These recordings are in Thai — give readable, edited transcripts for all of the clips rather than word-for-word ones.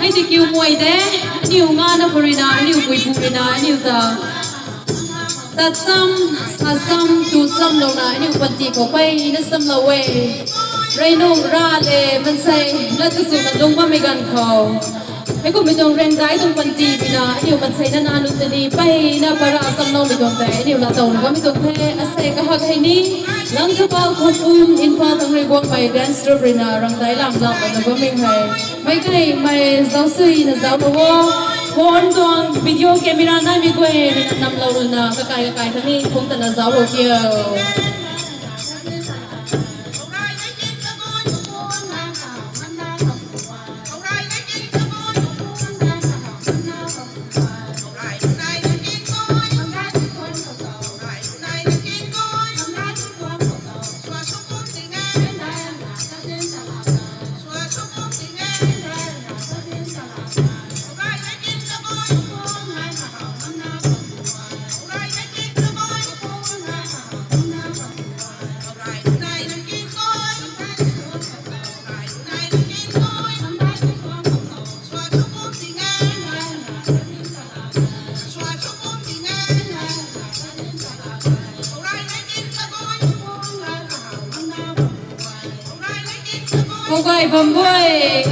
ai thì kêu mùi thế nhiều ngàn nó bồi na nhiều bùi bùi na nhiều ta ta xăm tu xăm lâu na nhiều phần chỉ có bay nó xăm lâu về ray nung ra le mình say nó tự sự là đông qua mấy gần khẩuไอ้กูไม่ต้องเร่งใจต้องปันจีบีนะเดี๋ยวมันใส่นานๆนุ่นดีไปนะปราสำนองไม่ต้องแต่เดี๋ยวละตรงก็ไม่ต้องแพ้อาศัยก็หักให้นี้หลังกระเป๋าคนอินฟ้าต้องให้บวกไปแดนสตรอเบอรี่นะรังใจหลังแต่ก็ไม่ให้ไม่ใกล้ไม่เจ้าซื้อนะเจ้าตัวคนตัววิดีโอแคมราหน้ามีกูเองนำเราเลยนะก็ไกลทั้งนี้คงแต่นะเจ้าโอเค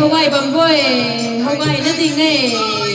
Hawai bamboy, Hawai nothing eh.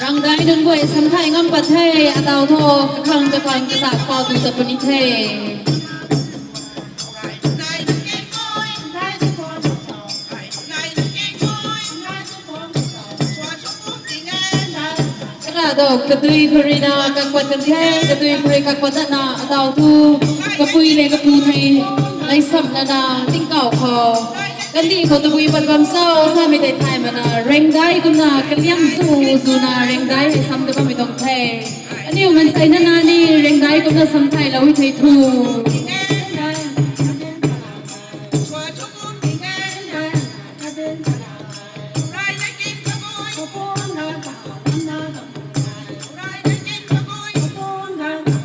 Rangdai đừng quên sắm thay ngâm bật thê à tàu thô khăng cho khoan cái sạc kho từ tập bên thê cái là đồ cái tươi Karina các quạt cái thê cái tươi Karina các quạt na à tàu thu cái pui lên cái pui này lấy sắm na tinh cảo khoกันดีเขาตะวีปันความเศร้าซาไม่ได้ทายมันนะแรงได้กุน่ะกันเลี้ยงสู้นะแรงได้ให้ซ้ำก็ไม่ต้องแพ้อันนี้มันใจนานี่แรงได้ก็จะซ้ำไทยแล้วให้ไทยถูก Hãy subscribe cho kênh Ghiền Mì Gõ để không bỏ lỡ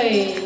way